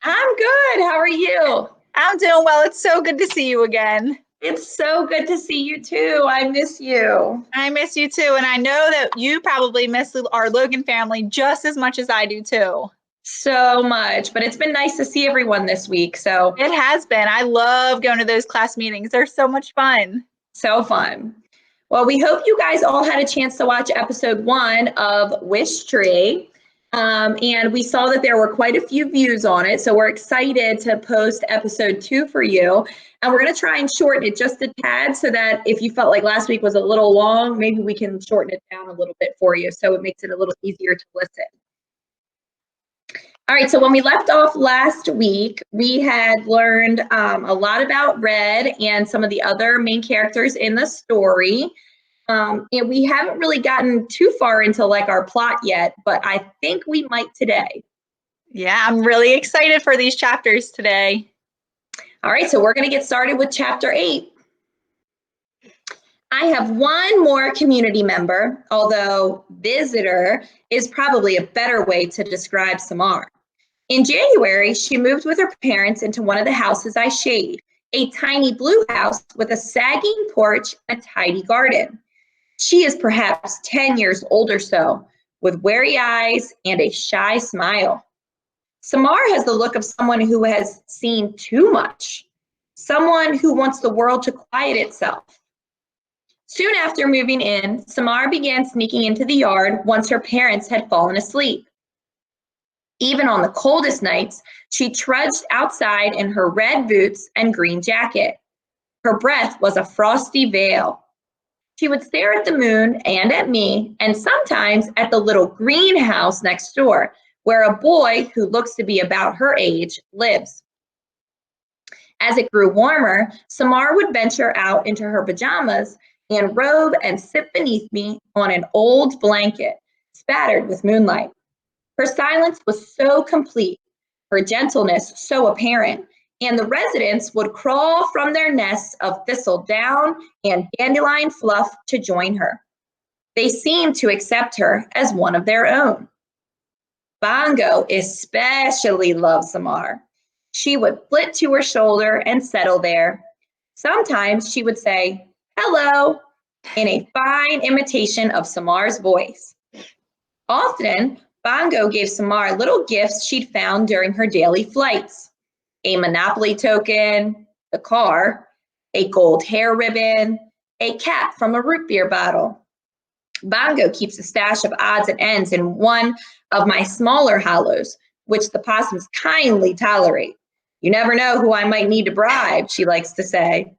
I'm good. How are you? I'm doing well. It's so good to see you again. It's so good to see you too. I miss you. I miss you too. And I know that you probably miss our Logan family just as much as I do too. So much, but it's been nice to see everyone this week. So It has been. I love going to those class meetings. They're so much fun. so fun. Well, we hope you guys all had a chance to watch episode 1 of Wishtree. And we saw that there were quite a few views on it. So we're excited to post episode 2 for you. And we're going to try and shorten it just a tad so that if you felt like last week was a little long, maybe we can shorten it down a little bit for you so it makes it a little easier to listen. All right, so when we left off last week, we had learned a lot about Red and some of the other main characters in the story. And we haven't really gotten too far into like our plot yet, but I think we might today. Yeah, I'm really excited for these chapters today. All right, so we're going to get started with chapter 8. I have one more community member, although visitor is probably a better way to describe Samar. In January, she moved with her parents into one of the houses I shade, a tiny blue house with a sagging porch and a tidy garden. She is perhaps 10 years old or so, with wary eyes and a shy smile. Samar has the look of someone who has seen too much, someone who wants the world to quiet itself. Soon after moving in, Samar began sneaking into the yard once her parents had fallen asleep. Even on the coldest nights, she trudged outside in her red boots and green jacket. Her breath was a frosty veil. She would stare at the moon and at me, and sometimes at the little greenhouse next door, where a boy who looks to be about her age lives. As it grew warmer, Samar would venture out into her pajamas and robe and sit beneath me on an old blanket, spattered with moonlight. Her silence was so complete, her gentleness so apparent, and the residents would crawl from their nests of thistledown and dandelion fluff to join her. They seemed to accept her as one of their own. Bongo especially loved Samar. She would flit to her shoulder and settle there. Sometimes she would say, "Hello," in a fine imitation of Samar's voice. Often, Bongo gave Samar little gifts she'd found during her daily flights: a Monopoly token, the car, a gold hair ribbon, a cap from a root beer bottle. Bongo keeps a stash of odds and ends in one of my smaller hollows, which the possums kindly tolerate. "You never know who I might need to bribe," she likes to say.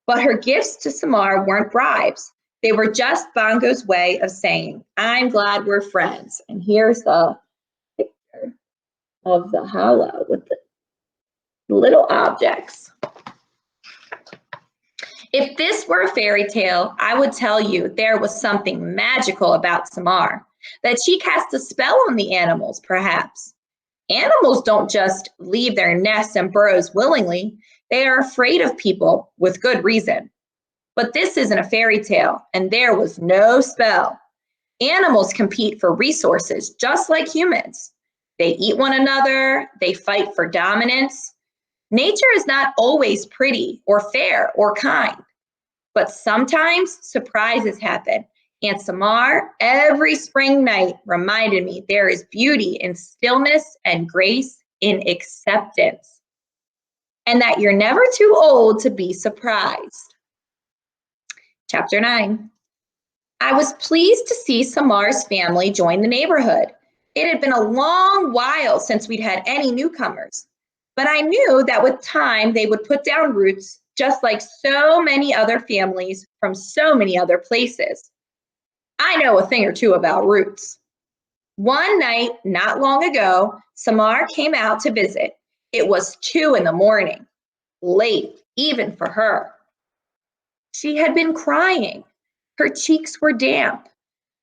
But her gifts to Samar weren't bribes. They were just Bongo's way of saying, "I'm glad we're friends." And here's the picture of the hollow with the little objects. If this were a fairy tale, I would tell you there was something magical about Samar, that she cast a spell on the animals, perhaps. Animals don't just leave their nests and burrows willingly. They are afraid of people with good reason. But this isn't a fairy tale, and there was no spell. Animals compete for resources just like humans. They eat one another, they fight for dominance. Nature is not always pretty or fair or kind, but sometimes surprises happen. And Samar, every spring night, reminded me there is beauty in stillness and grace in acceptance, and that you're never too old to be surprised. Chapter 9. I was pleased to see Samar's family join the neighborhood. It had been a long while since we'd had any newcomers, but I knew that with time they would put down roots just like so many other families from so many other places. I know a thing or two about roots. One night, not long ago, Samar came out to visit. It was 2 a.m, late even for her. She had been crying. Her cheeks were damp.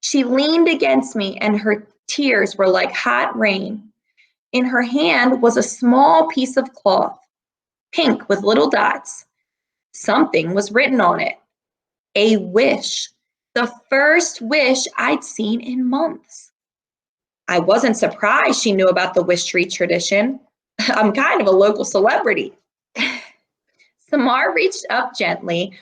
She leaned against me and her tears were like hot rain. In her hand was a small piece of cloth, pink with little dots. Something was written on it. A wish. The first wish I'd seen in months. I wasn't surprised she knew about the Wishtree tradition. I'm kind of a local celebrity. Samar reached up gently,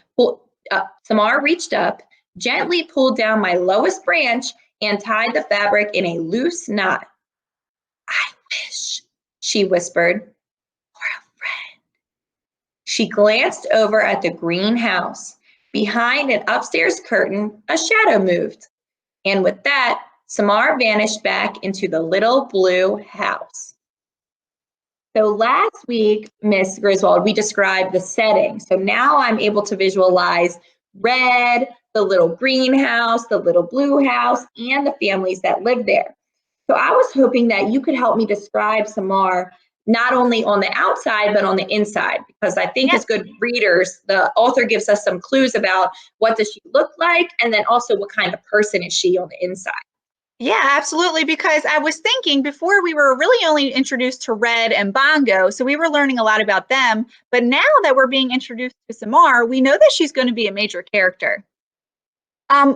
Samar reached up, gently pulled down my lowest branch and tied the fabric in a loose knot. I wish, she whispered, for a friend. She glanced over at the greenhouse. Behind an upstairs curtain, a shadow moved. And with that, Samar vanished back into the little blue house. So last week, Miss Griswold, we described the setting. So now I'm able to visualize red, the little greenhouse, the little blue house, and the families that live there. So I was hoping that you could help me describe Samar not only on the outside, but on the inside, because I think as good readers, the author gives us some clues about what does she look like, and then also what kind of person is she on the inside. Yeah, absolutely. Because I was thinking before we were really only introduced to Red and Bongo, so we were learning a lot about them. But now that we're being introduced to Samar, we know that she's going to be a major character.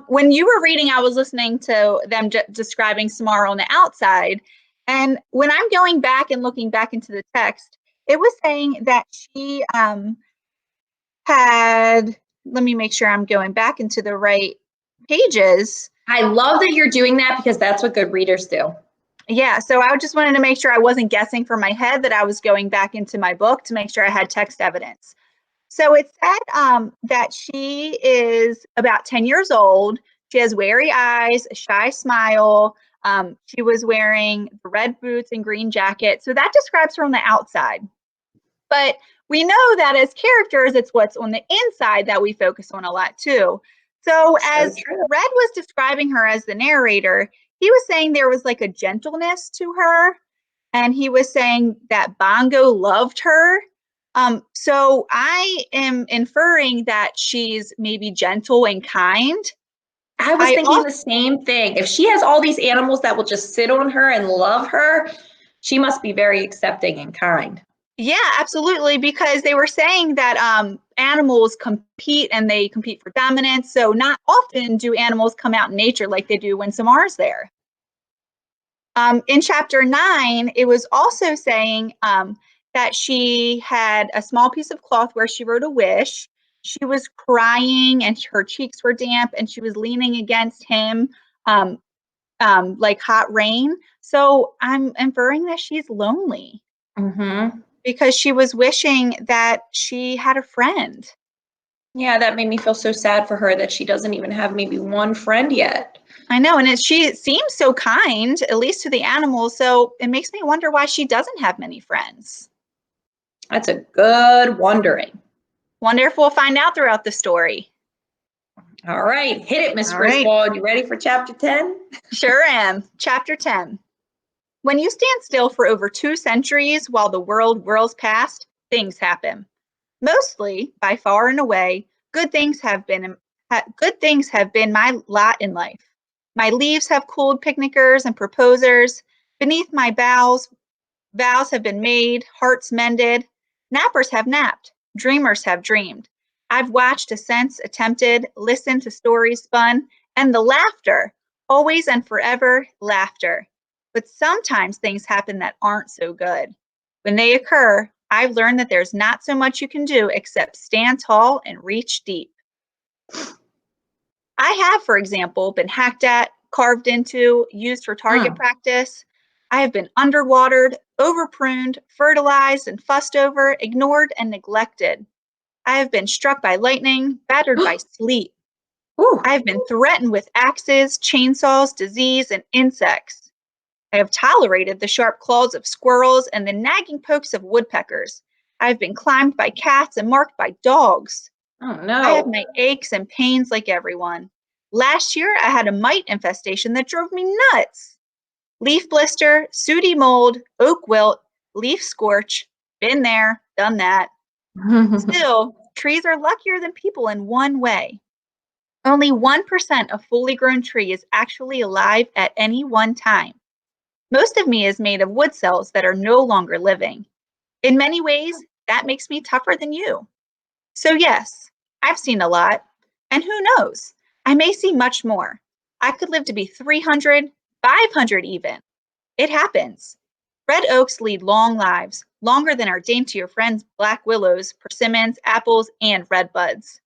When you were reading, I was listening to them describing Samar on the outside. And when I'm going back and looking back into the text, it was saying that she had, let me make sure I'm going back into the right pages. I love that you're doing that because that's what good readers do. Yeah, so I just wanted to make sure I wasn't guessing from my head, that I was going back into my book to make sure I had text evidence. So it said that she is about 10 years old. She has wary eyes, a shy smile. She was wearing red boots and green jacket. So that describes her on the outside. But we know that as characters, it's what's on the inside that we focus on a lot too. So as Red was describing her as the narrator, he was saying there was like a gentleness to her. And he was saying that Bongo loved her. So I am inferring that she's maybe gentle and kind. I was thinking the same thing. If she has all these animals that will just sit on her and love her, she must be very accepting and kind. Yeah, absolutely. Because they were saying that animals compete, and they compete for dominance. So not often do animals come out in nature like they do when Samar's there. In chapter 9, it was also saying that she had a small piece of cloth where she wrote a wish. She was crying and her cheeks were damp, and she was leaning against him like hot rain. So I'm inferring that she's lonely because she was wishing that she had a friend. Yeah, that made me feel so sad for her that she doesn't even have maybe one friend yet. I know, and she seems so kind, at least to the animals, so it makes me wonder why she doesn't have many friends. That's a good wondering. Wonder if we'll find out throughout the story. All right, hit it, Miss Griswold. You ready for chapter 10? Sure am. Chapter 10. When you stand still for over 2 centuries while the world whirls past, things happen. Mostly, by far and away, good things have been my lot in life. My leaves have cooled picnickers and proposers. Beneath my boughs, vows have been made, hearts mended. Nappers have napped, dreamers have dreamed. I've watched ascents attempted, listened to stories spun, and the laughter, always and forever laughter. But sometimes things happen that aren't so good. When they occur, I've learned that there's not so much you can do except stand tall and reach deep. I have, for example, been hacked at, carved into, used for target practice. I have been underwatered, overpruned, fertilized and fussed over, ignored and neglected. I have been struck by lightning, battered by sleet. I have been threatened with axes, chainsaws, disease, and insects. I have tolerated the sharp claws of squirrels and the nagging pokes of woodpeckers. I have been climbed by cats and marked by dogs. Oh, no. I have my aches and pains like everyone. Last year, I had a mite infestation that drove me nuts. Leaf blister, sooty mold, oak wilt, leaf scorch. Been there, done that. Still, trees are luckier than people in one way. Only 1% of fully grown tree is actually alive at any one time. Most of me is made of wood cells that are no longer living. In many ways, that makes me tougher than you. So yes, I've seen a lot, and who knows, I may see much more. I could live to be 300, 500 even. It happens. Red oaks lead long lives, longer than our daintier friends black willows, persimmons, apples, and redbuds.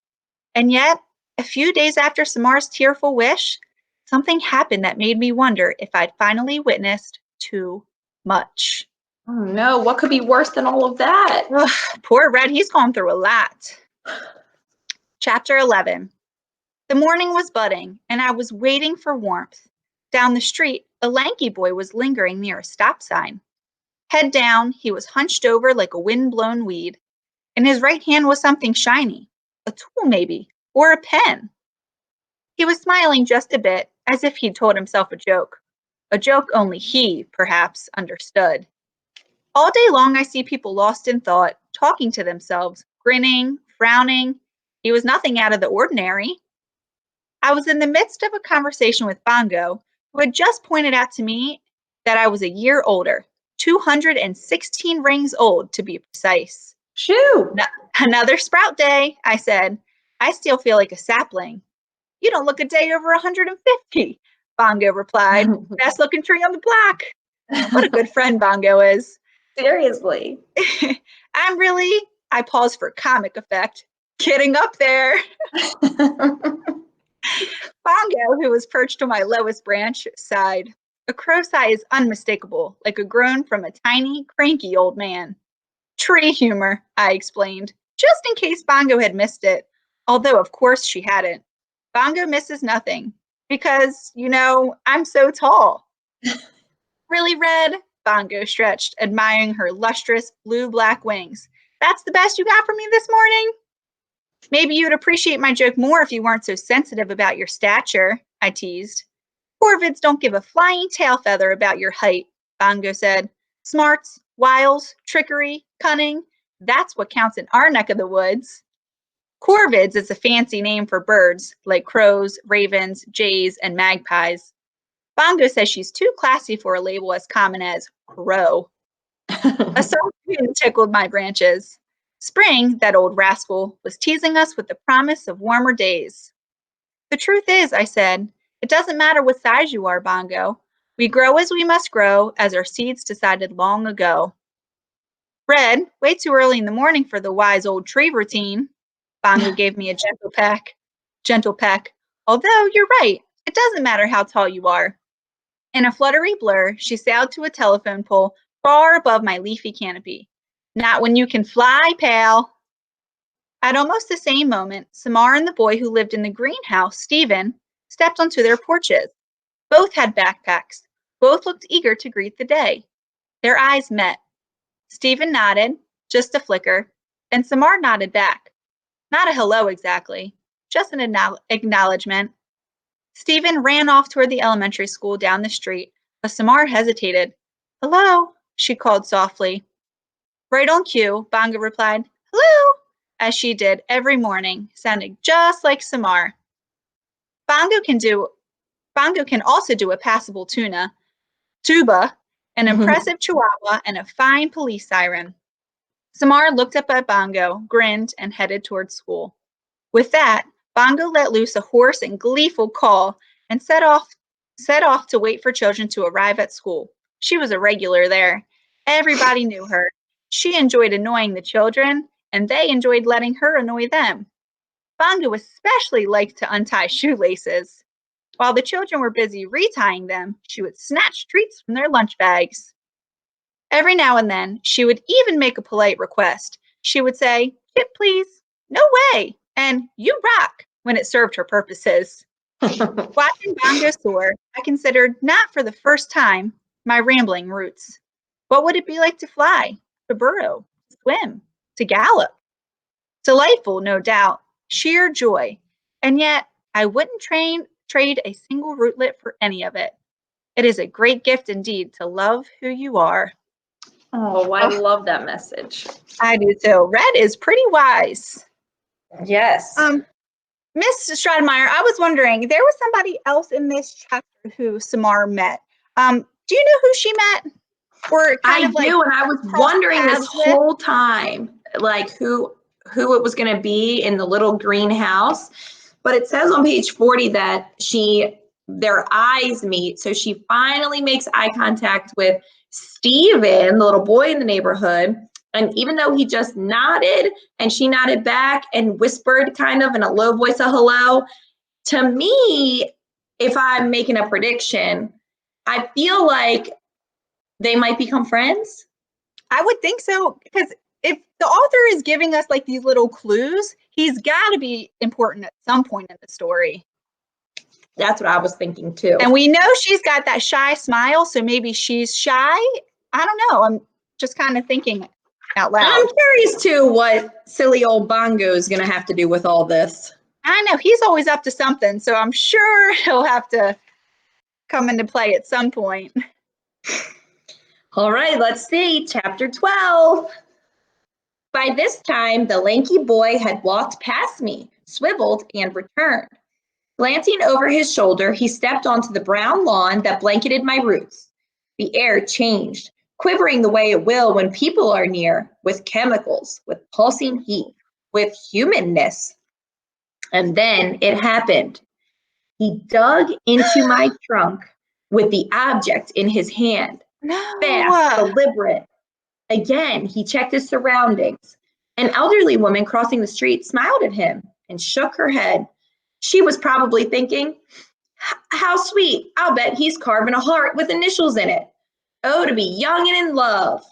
And yet, a few days after Samar's tearful wish, something happened that made me wonder if I'd finally witnessed too much. Oh no, what could be worse than all of that? Ugh, poor Red, he's gone through a lot. Chapter 11. The morning was budding, and I was waiting for warmth. Down the street, a lanky boy was lingering near a stop sign. Head down, he was hunched over like a wind-blown weed. In his right hand was something shiny, a tool maybe, or a pen. He was smiling just a bit, as if he'd told himself a joke only he, perhaps, understood. All day long I see people lost in thought, talking to themselves, grinning, frowning. He was nothing out of the ordinary. I was in the midst of a conversation with Bongo, who had just pointed out to me that I was a year older, 216 rings old to be precise. Shoo! Another sprout day, I said. I still feel like a sapling. You don't look a day over 150, Bongo replied. Best looking tree on the block. What a good friend Bongo is. Seriously. I paused for comic effect, getting up there. Bongo, who was perched on my lowest branch, sighed. A crow's sigh is unmistakable, like a groan from a tiny, cranky old man. Tree humor, I explained, just in case Bongo had missed it, although of course she hadn't. Bongo misses nothing, because, I'm so tall. Really, Red? Bongo stretched, admiring her lustrous blue-black wings. That's the best you got from me this morning? Maybe you'd appreciate my joke more if you weren't so sensitive about your stature, I teased. Corvids don't give a flying tail feather about your height, Bongo said. Smarts, wiles, trickery, cunning, that's what counts in our neck of the woods. Corvids is a fancy name for birds, like crows, ravens, jays, and magpies. Bongo says she's too classy for a label as common as crow. A soft wind tickled my branches. Spring, that old rascal, was teasing us with the promise of warmer days. The truth is, I said, it doesn't matter what size you are, Bongo. We grow as we must grow, as our seeds decided long ago. Red, way too early in the morning for the wise old tree routine. Bongo gave me a gentle peck. Although, you're right, it doesn't matter how tall you are. In a fluttery blur, she sailed to a telephone pole far above my leafy canopy. Not when you can fly, pal. At almost the same moment, Samar and the boy who lived in the greenhouse, Stephen, stepped onto their porches. Both had backpacks. Both looked eager to greet the day. Their eyes met. Stephen nodded, just a flicker, and Samar nodded back. Not a hello exactly, just an acknowledgement. Stephen ran off toward the elementary school down the street, but Samar hesitated. Hello, she called softly. Right on cue, Bongo replied, hello, as she did every morning, sounding just like Samar. Bongo can also do a passable tuba, an impressive chihuahua, and a fine police siren. Samar looked up at Bongo, grinned, and headed toward school. With that, Bongo let loose a hoarse and gleeful call and set off to wait for children to arrive at school. She was a regular there. Everybody knew her. She enjoyed annoying the children, and they enjoyed letting her annoy them. Bongo especially liked to untie shoelaces. While the children were busy retying them, she would snatch treats from their lunch bags. Every now and then, she would even make a polite request. She would say, chip, please. No way. And you rock when it served her purposes. Watching Bongo soar, I considered, not for the first time, my rambling roots. What would it be like to fly, to burrow, to swim, to gallop? Delightful, no doubt, sheer joy. And yet, I wouldn't trade a single rootlet for any of it. It is a great gift indeed to love who you are. Oh, I love that message. I do too. Red is pretty wise. Yes. Miss Stratmeyer, I was wondering, there was somebody else in this chapter who Samar met. Do you know who she met? Or I do, and I was wondering this whole time, like who it was going to be in the little greenhouse. But it says on page 40 that their eyes meet. So she finally makes eye contact with Steven, the little boy in the neighborhood, and even though he just nodded and she nodded back and whispered kind of in a low voice a hello, to me, if I'm making a prediction, I feel like they might become friends. I would think so, because if the author is giving us like these little clues, he's got to be important at some point in the story. That's what I was thinking too. And we know she's got that shy smile, so maybe she's shy. I don't know. I'm just kind of thinking out loud. I'm curious too what silly old Bongo is going to have to do with all this. I know he's always up to something, so I'm sure he'll have to come into play at some point. All right, let's see, chapter 12. By this time, the lanky boy had walked past me, swiveled, and returned. Glancing over his shoulder, he stepped onto the brown lawn that blanketed my roots. The air changed, quivering the way it will when people are near, with chemicals, with pulsing heat, with humanness. And then it happened. He dug into my trunk with the object in his hand. No. Fast, deliberate. Again, he checked his surroundings. An elderly woman crossing the street smiled at him and shook her head. She was probably thinking, how sweet. I'll bet he's carving a heart with initials in it. Oh, to be young and in love.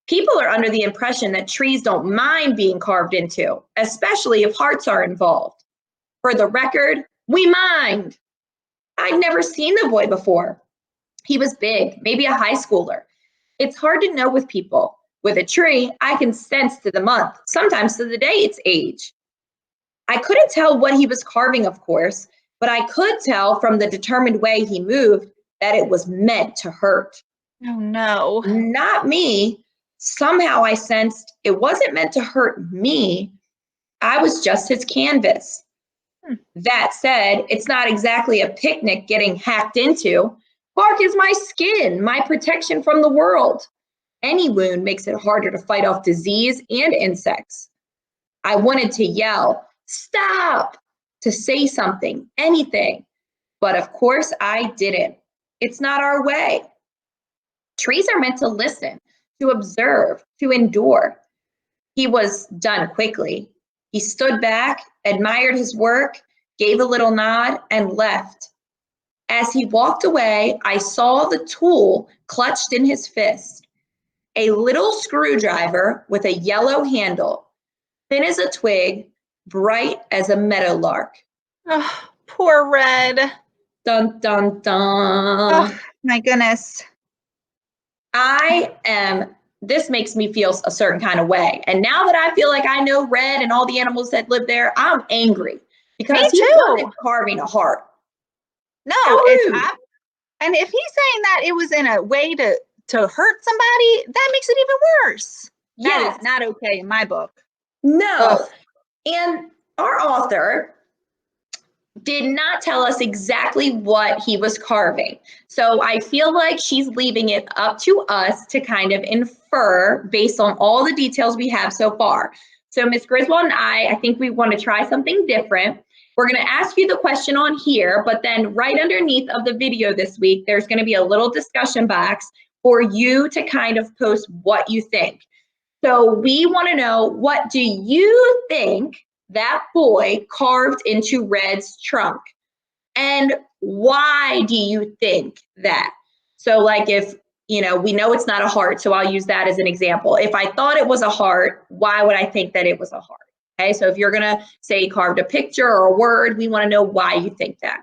People are under the impression that trees don't mind being carved into, especially if hearts are involved. For the record, we mind. I'd never seen the boy before. He was big, maybe a high schooler. It's hard to know with people. With a tree, I can sense to the month, sometimes to the day, its age. I couldn't tell what he was carving, of course, but I could tell from the determined way he moved that it was meant to hurt. Oh, no. Not me. Somehow I sensed it wasn't meant to hurt me. I was just his canvas. That said, it's not exactly a picnic getting hacked into. Bark is my skin, my protection from the world. Any wound makes it harder to fight off disease and insects. I wanted to yell, stop, to say something, anything. But of course I didn't. It's not our way. Trees are meant to listen, to observe, to endure. He was done quickly. He stood back, admired his work, gave a little nod, and left. As he walked away, I saw the tool clutched in his fist. A little screwdriver with a yellow handle, thin as a twig, bright as a meadowlark. Oh, poor Red. Dun, dun, dun. Oh, my goodness. This makes me feel a certain kind of way. And now that I feel like I know Red and all the animals that live there, I'm angry because he wasn't carving a heart. No, and if he's saying that it was in a way to hurt somebody, that makes it even worse. That is not okay in my book. No. Ugh. And our author did not tell us exactly what he was carving. So I feel like she's leaving it up to us to kind of infer based on all the details we have so far. So Miss Griswold and I think we want to try something different. We're going to ask you the question on here, but then right underneath of the video this week, there's going to be a little discussion box for you to kind of post what you think. So we want to know, what do you think that boy carved into Red's trunk? And why do you think that? So like if, we know it's not a heart, so I'll use that as an example. If I thought it was a heart, why would I think that it was a heart? Okay, so if you're gonna say carved a picture or a word, we wanna know why you think that.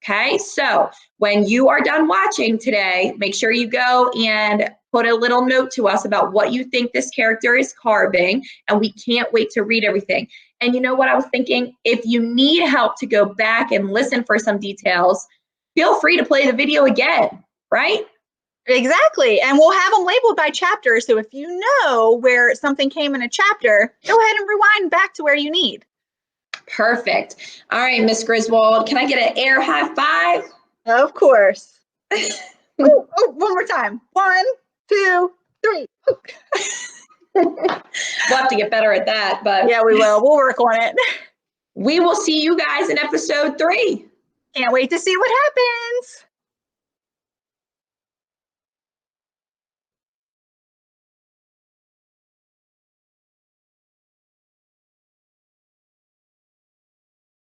Okay, so when you are done watching today, make sure you go and put a little note to us about what you think this character is carving, and we can't wait to read everything. And you know what I was thinking? If you need help to go back and listen for some details, feel free to play the video again, right? Exactly. And we'll have them labeled by chapter. So if you know where something came in a chapter, go ahead and rewind back to where you need. Perfect. All right, Miss Griswold, can I get an air high five? Of course. One more time. 1, 2, 3. We'll have to get better at that, but yeah, we will. We'll work on it. We will see you guys in episode 3. Can't wait to see what happens.